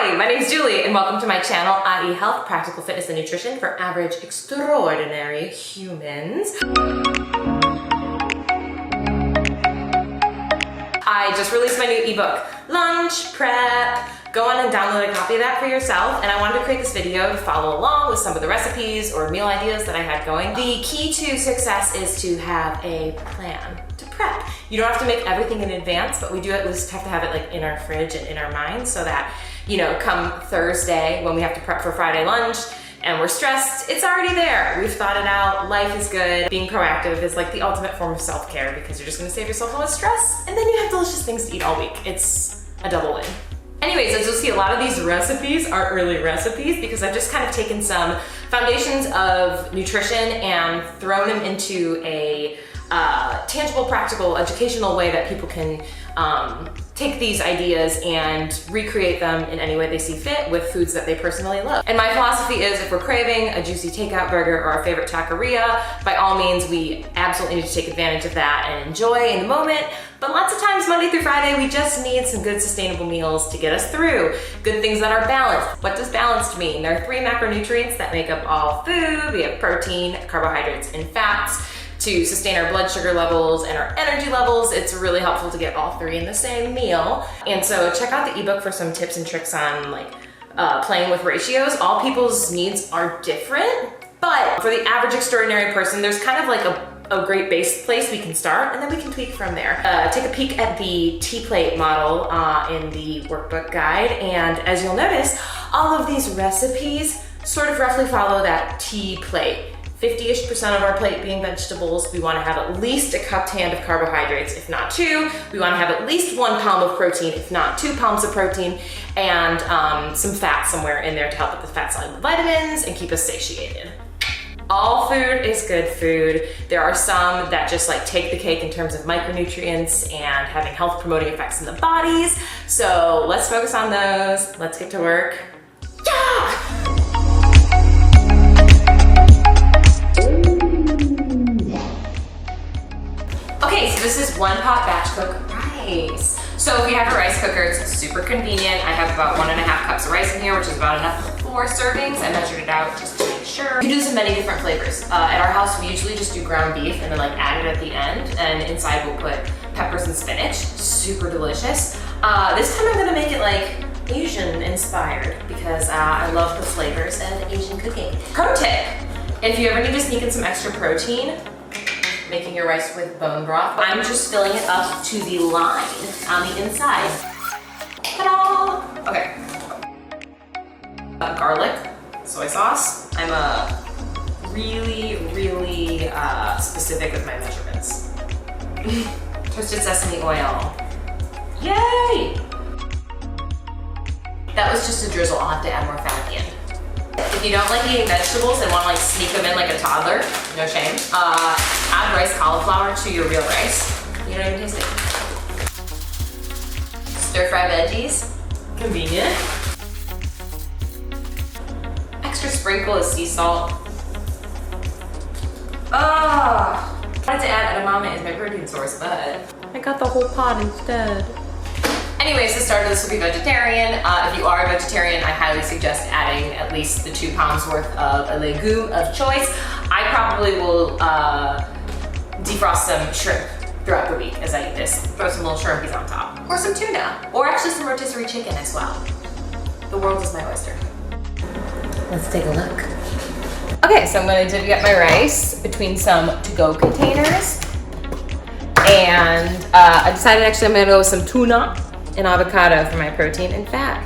Hi, my name is Julie and welcome to my channel, i.e. Health, Practical Fitness and Nutrition for Average Extraordinary Humans. I just released my new ebook, Lunch Prep. Go on and download a copy of that for yourself, and I wanted to create this video to follow along with some of the recipes or meal ideas that I had going. The key to success is to have a plan to prep. You don't have to make everything in advance, but we do at least have to have it like in our fridge and in our mind so that, you know, come Thursday when we have to prep for Friday lunch and we're stressed, it's already there. We've thought it out, life is good. Being proactive is like the ultimate form of self-care because you're just gonna save yourself all the stress and then you have delicious things to eat all week. It's a double win. Anyways, as you'll see, a lot of these recipes aren't really recipes because I've just kind of taken some foundations of nutrition and thrown them into a tangible, practical, educational way that people can take these ideas and recreate them in any way they see fit with foods that they personally love. And my philosophy is if we're craving a juicy takeout burger or our favorite taqueria, by all means, we absolutely need to take advantage of that and enjoy in the moment. But lots of times, Monday through Friday, we just need some good sustainable meals to get us through. Good things that are balanced. What does balanced mean? There are 3 macronutrients that make up all food. We have protein, carbohydrates, and fats. To sustain our blood sugar levels and our energy levels, it's really helpful to get all 3 in the same meal. And so check out the ebook for some tips and tricks on like playing with ratios. All people's needs are different, but for the average extraordinary person, there's kind of like a great base place we can start, and then we can tweak from there. Take a peek at the T-plate model in the workbook guide, and as you'll notice, all of these recipes sort of roughly follow that T-plate. 50-ish% of our plate being vegetables. We want to have at least a cupped hand of carbohydrates, if not 2. We want to have at least 1 palm of protein, if not 2 palms of protein, and some fat somewhere in there to help with the fat-soluble vitamins and keep us satiated. All food is good food. There are some that just like take the cake in terms of micronutrients and having health promoting effects in the bodies. So let's focus on those. Let's get to work. Yeah! Okay, so this is 1 pot batch cook rice. So if you have a rice cooker, it's super convenient. I have about 1.5 cups of rice in here, which is about enough for 4 servings. I measured it out just to make sure. You can do this in many different flavors. At our house, we usually just do ground beef and then like add it at the end. And inside we'll put peppers and spinach. Super delicious. This time I'm gonna make it like Asian inspired because I love the flavors of Asian cooking. Pro tip, if you ever need to sneak in some extra protein, making your rice with bone broth, I'm just filling it up to the line on the inside. Ta-da! Okay. Garlic, soy sauce. I'm really specific with my measurements. Toasted sesame oil. Yay! That was just a drizzle. I'll have to add more fat at the end. If you don't like eating vegetables and want to like sneak them in like a toddler, no shame, add rice cauliflower to your real rice. You don't even taste it. Stir fry veggies, convenient. Extra sprinkle of sea salt. I wanted to add edamame as my protein source, but I got the whole pot instead. Anyways, the start of this will be vegetarian. If you are a vegetarian, I highly suggest adding at least the 2 pounds worth of a legume of choice. I probably will defrost some shrimp throughout the week as I eat this. Throw some little shrimpies on top. Or some tuna. Or actually some rotisserie chicken as well. The world is my oyster. Let's take a look. Okay, so I'm gonna divvy up my rice between some to-go containers. And I decided actually I'm gonna go with some tuna and avocado for my protein and fat.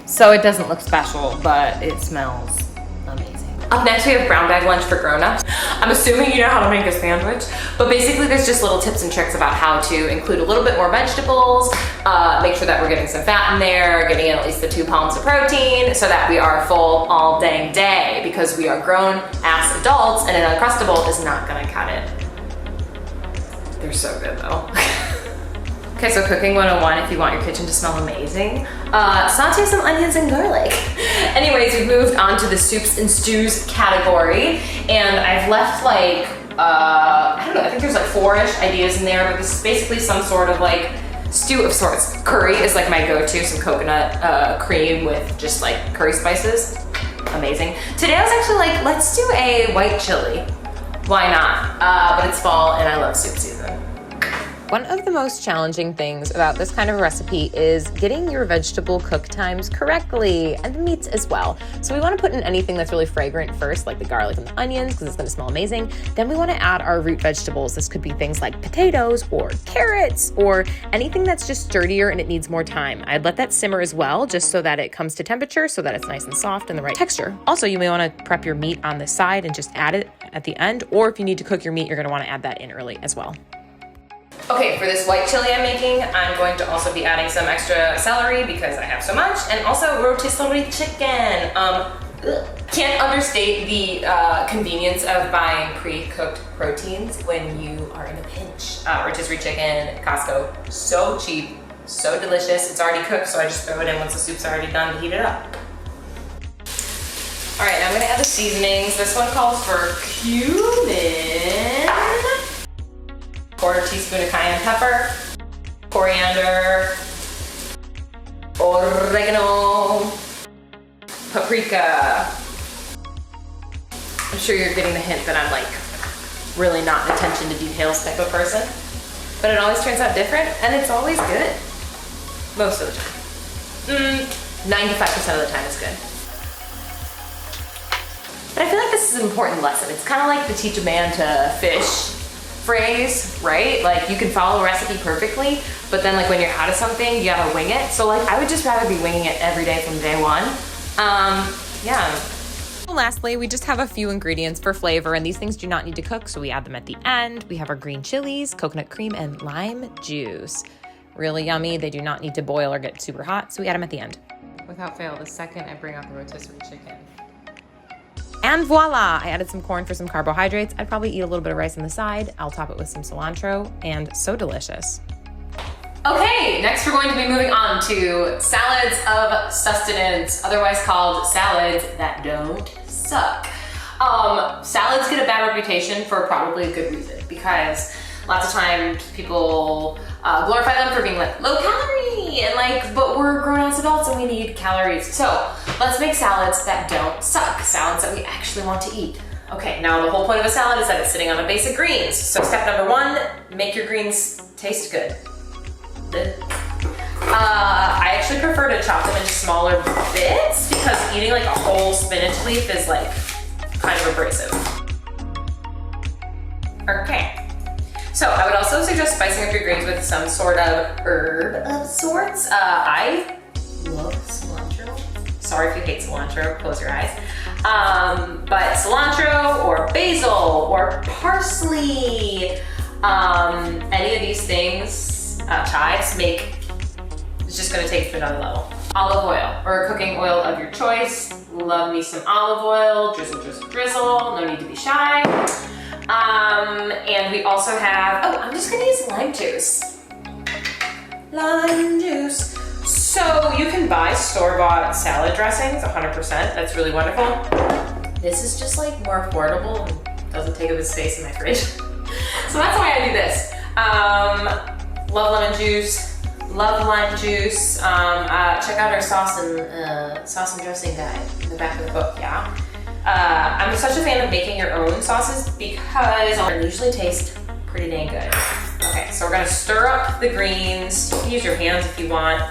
So it doesn't look special, but it smells amazing. Up next we have brown bag lunch for grown-ups. I'm assuming you know how to make a sandwich, but basically there's just little tips and tricks about how to include a little bit more vegetables, make sure that we're getting some fat in there, getting in at least the 2 pounds of protein so that we are full all dang day because we are grown-ass adults and an Uncrustable is not gonna cut it. They're so good though. Okay, so cooking 101 if you want your kitchen to smell amazing. Saute some onions and garlic. Anyways, we've moved on to the soups and stews category, and I've left like, I don't know, I think there's like 4-ish ideas in there, but this is basically some sort of like stew of sorts. Curry is like my go-to, some coconut cream with just like curry spices. Amazing. Today I was actually like, let's do a white chili. Why not? But it's fall and I love soup season. One of the most challenging things about this kind of recipe is getting your vegetable cook times correctly, and the meats as well. So we want to put in anything that's really fragrant first, like the garlic and the onions, because it's going to smell amazing. Then we want to add our root vegetables. This could be things like potatoes or carrots or anything that's just sturdier and it needs more time. I'd let that simmer as well, just so that it comes to temperature, so that it's nice and soft and the right texture. Also, you may want to prep your meat on the side and just add it at the end, or if you need to cook your meat, you're going to want to add that in early as well. Okay, for this white chili I'm making, I'm going to also be adding some extra celery because I have so much, and also rotisserie chicken. Can't understate the convenience of buying pre-cooked proteins when you are in a pinch. Rotisserie chicken, Costco, so cheap, so delicious. It's already cooked, so I just throw it in once the soup's already done to heat it up. All right, now I'm gonna add the seasonings. This one calls for cumin, 1/4 teaspoon of cayenne pepper, coriander, oregano, paprika. I'm sure you're getting the hint that I'm like really not an attention to details type of person, but it always turns out different and it's always good. Most of the time. 95% of the time it's good. But I feel like this is an important lesson. It's kind of like the teach a man to fish phrase, right? Like you can follow a recipe perfectly, but then like when you're out of something, you gotta wing it. So like I would just rather be winging it every day from day one. Yeah. Lastly, we just have a few ingredients for flavor, and these things do not need to cook, so we add them at the end. We have our green chilies, coconut cream, and lime juice. Really yummy. They do not need to boil or get super hot, so we add them at the end. Without fail, the second I bring out the rotisserie chicken. And voila, I added some corn for some carbohydrates. I'd probably eat a little bit of rice on the side. I'll top it with some cilantro, and so delicious. Okay, next we're going to be moving on to salads of sustenance, otherwise called salads that don't suck. Salads get a bad reputation for probably a good reason, because lots of times people glorify them for being like low calorie and like, but we're grown-ass adults and we need calories. So let's make salads that don't suck, salads that we actually want to eat. Okay, now the whole point of a salad is that it's sitting on a base of greens. So step number 1, make your greens taste good. I actually prefer to chop them into smaller bits because eating like a whole spinach leaf is like kind of abrasive. Okay. So I would also suggest spicing up your greens with some sort of herb of sorts. I love cilantro. Sorry if you hate cilantro, close your eyes. But cilantro or basil or parsley, any of these things, chives, it's just gonna take it to another level. Olive oil or cooking oil of your choice. Love me some olive oil, drizzle, drizzle, drizzle, no need to be shy. And we also have, I'm just gonna use lime juice. Lime juice. So you can buy store-bought salad dressings, 100%, that's really wonderful. This is just like more affordable and doesn't take up the space in my fridge. So that's why I do this. Love lemon juice, love lime juice. Check out our sauce and dressing guide in the back of the book, yeah? I'm such a fan of making your own sauces because they usually taste pretty dang good. Okay, so we're gonna stir up the greens. You can use your hands if you want.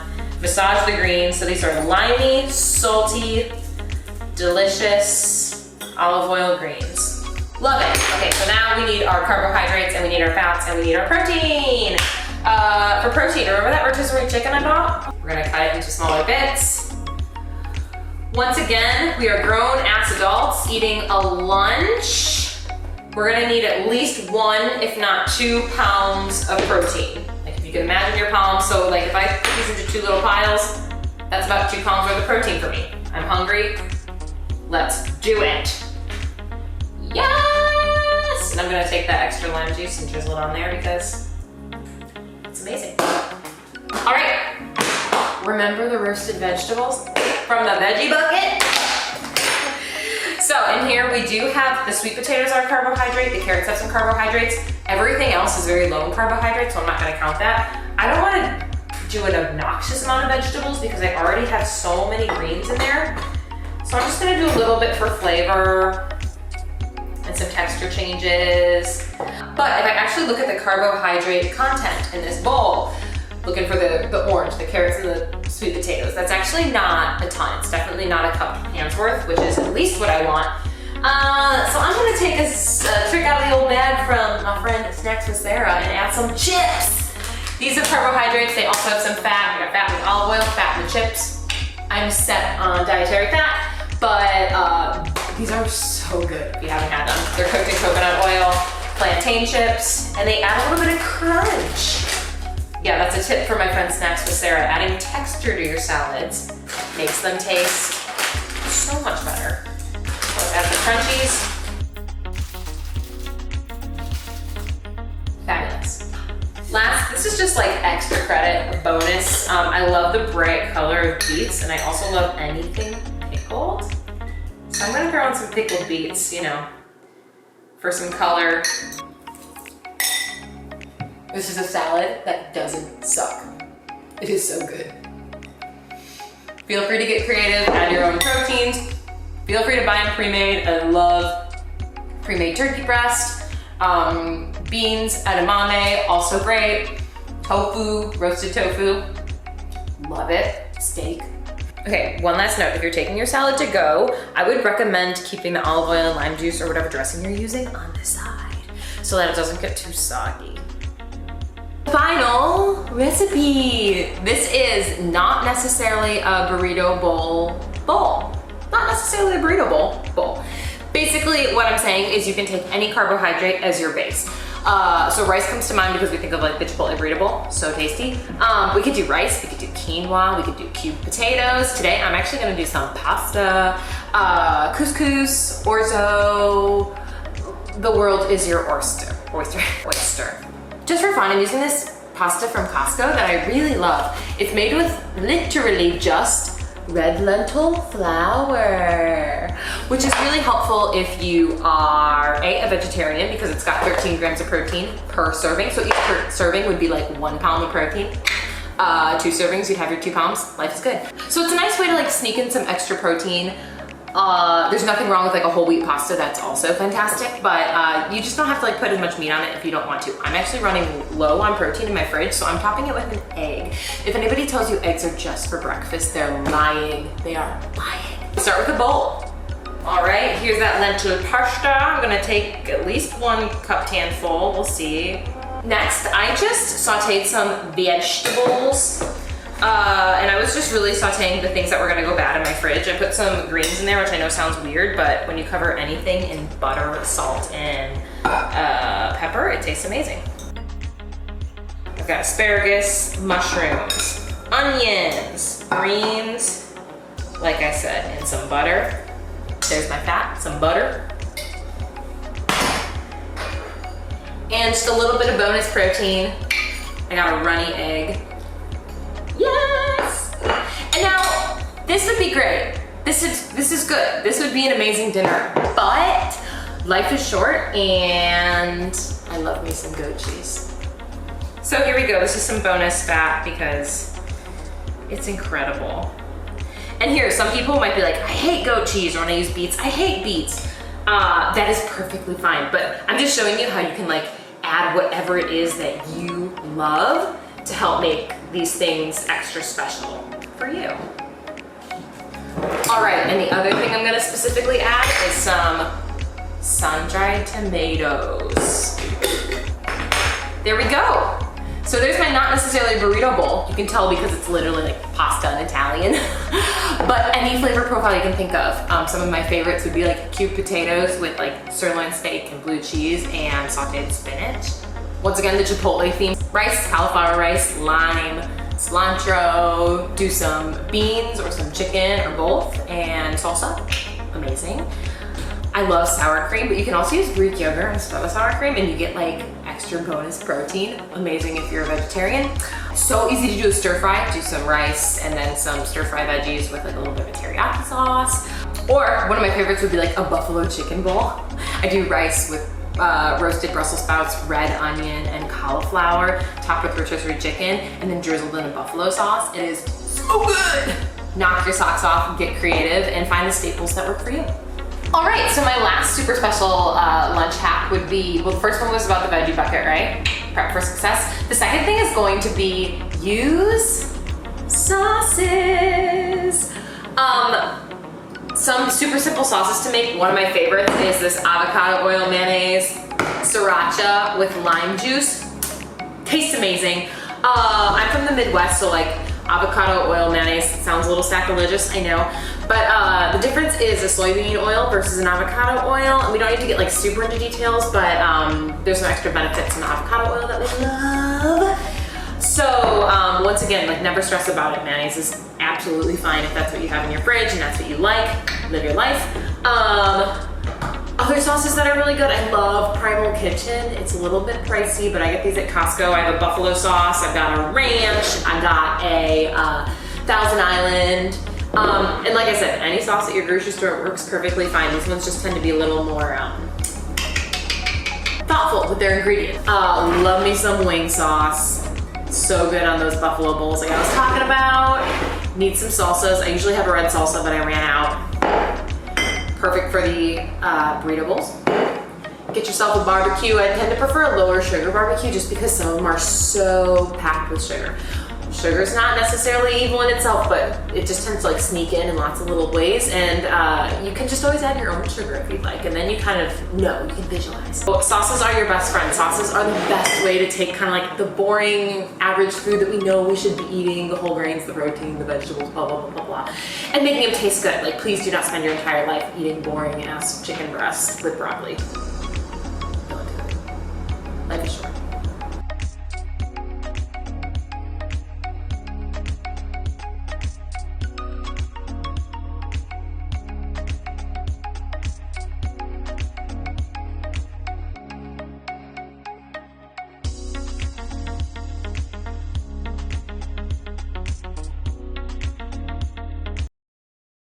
Massage the greens. So these are limey, salty, delicious olive oil greens. Love it. Okay, so now we need our carbohydrates and we need our fats and we need our protein. For protein, remember that rotisserie chicken I bought? We're gonna cut it into smaller bits. Once again, we are grown-ass adults eating a lunch. We're gonna need at least 1, if not 2 pounds of protein. Like if you can imagine your palms, so like if I put these into 2 little piles, that's about 2 pounds worth of protein for me. I'm hungry, let's do it. Yes! And I'm gonna take that extra lime juice and drizzle it on there because it's amazing. Remember the roasted vegetables from the veggie bucket? So in here we do have the sweet potatoes are a carbohydrate, the carrots have some carbohydrates. Everything else is very low in carbohydrates, so I'm not gonna count that. I don't wanna do an obnoxious amount of vegetables because I already have so many greens in there. So I'm just gonna do a little bit for flavor and some texture changes. But if I actually look at the carbohydrate content in this bowl, looking for the orange, the carrots and the sweet potatoes, that's actually not a ton. It's definitely not a cup hand's worth, which is at least what I want. So I'm gonna take a trick out of the old bag from my friend Snacks with Sarah and add some chips. These are carbohydrates. They also have some fat. We got fat with olive oil, fat with chips. I'm set on dietary fat, but these are so good if you haven't had them. They're cooked in coconut oil, plantain chips, and they add a little bit of crunch. Yeah, that's a tip for my friend Snacks with Sarah. Adding texture to your salads makes them taste so much better. Let's add the crunchies. Fabulous. Last, this is just like extra credit, a bonus. I love the bright color of beets, and I also love anything pickled. So I'm gonna throw in some pickled beets, you know, for some color. This is a salad that doesn't suck. It is so good. Feel free to get creative, add your own proteins. Feel free to buy them pre-made. I love pre-made turkey breast. Beans, edamame, also great. Tofu, roasted tofu, love it. Steak. Okay, one last note, if you're taking your salad to go, I would recommend keeping the olive oil and lime juice or whatever dressing you're using on the side so that it doesn't get too soggy. Final recipe. This is not necessarily a burrito bowl. Not necessarily a burrito bowl. Basically, what I'm saying is you can take any carbohydrate as your base. So rice comes to mind because we think of like the Chipotle burrito bowl, so tasty. We could do rice, we could do quinoa, we could do cubed potatoes. Today, I'm actually gonna do some pasta, couscous, orzo. The world is your oyster. Just for fun, I'm using this pasta from Costco that I really love. It's made with literally just red lentil flour, which is really helpful if you are a vegetarian because it's got 13 grams of protein per serving. So each serving would be like 1 pound of protein. 2 servings, you'd have your 2 pounds. Life is good. So it's a nice way to like sneak in some extra protein. There's nothing wrong with like a whole wheat pasta, that's also fantastic, but you just don't have to like put as much meat on it if you don't want to. I'm actually running low on protein in my fridge, so I'm topping it with an egg. If anybody tells you eggs are just for breakfast, they're lying. They are lying. Start with a bowl. All right, here's that lentil pasta. I'm gonna take at least 1 cup handful, we'll see. Next, I just sauteed some vegetables. And I was just really sauteing the things that were gonna go bad in my fridge. I put some greens in there, which I know sounds weird, but when you cover anything in butter, salt, and pepper, it tastes amazing. I've got asparagus, mushrooms, onions, greens, like I said, and some butter. There's my fat, some butter. And just a little bit of bonus protein. I got a runny egg. Yes! And now, this would be great. This is good. This would be an amazing dinner, but life is short and I love me some goat cheese. So here we go. This is some bonus fat because it's incredible. And here, some people might be like, I hate goat cheese, or when I use beets, I hate beets. That is perfectly fine, but I'm just showing you how you can like add whatever it is that you love to help make these things extra special for you. All right, and the other thing I'm gonna specifically add is some sun-dried tomatoes. There we go. So there's my not necessarily burrito bowl. You can tell because it's literally like pasta in Italian. But any flavor profile you can think of. Some of my favorites would be like cubed potatoes with like sirloin steak and blue cheese and sauteed spinach. Once again, the Chipotle theme. Rice, cauliflower rice, lime, cilantro, do some beans or some chicken or both, and salsa. Amazing. I love sour cream, but you can also use Greek yogurt instead of sour cream and you get like extra bonus protein. Amazing if you're a vegetarian. So easy to do a stir fry. Do some rice and then some stir fry veggies with like a little bit of a teriyaki sauce. Or one of my favorites would be like a buffalo chicken bowl. I do rice with roasted Brussels sprouts, red onion, and cauliflower, topped with rotisserie chicken, and then drizzled in a buffalo sauce. It is so good. Knock your socks off, get creative, and find the staples that work for you. All right, so my last super special lunch hack would be, well, the first one was about the veggie bucket, right? Prep for success. The second thing is going to be use sauces. Some super simple sauces to make. One of my favorites is this avocado oil mayonnaise, sriracha with lime juice. Tastes amazing. I'm from the Midwest, so like avocado oil mayonnaise sounds a little sacrilegious, I know. But the difference is a soybean oil versus an avocado oil. And we don't need to get like super into details, but there's some extra benefits in avocado oil that we love. So once again, like never stress about it. Mayonnaise is absolutely fine if that's what you have in your fridge and that's what you like. Live your life. Other sauces that are really good, I love Primal Kitchen. It's a little bit pricey, but I get these at Costco. I have a buffalo sauce, I've got a ranch, I've got a Thousand Island. And like I said, any sauce at your grocery store works perfectly fine. These ones just tend to be a little more thoughtful with their ingredients. Love me some wing sauce. So good on those buffalo bowls like I was talking about. Need some salsas. I usually have a red salsa, but I ran out. Perfect for the burrito bowls. Get yourself a barbecue. I tend to prefer a lower sugar barbecue just because some of them are so packed with sugar. Sugar's not necessarily evil in itself, but it just tends to like sneak in lots of little ways, and you can just always add your own sugar if you'd like, and then you kind of know, you can visualize. So sauces are your best friend. Sauces are the best way to take kind of like the boring, average food that we know we should be eating, the whole grains, the protein, the vegetables, blah, blah, blah, blah, blah, and making them taste good. Like, please do not spend your entire life eating boring ass chicken breasts with broccoli. Don't do it. Life is short.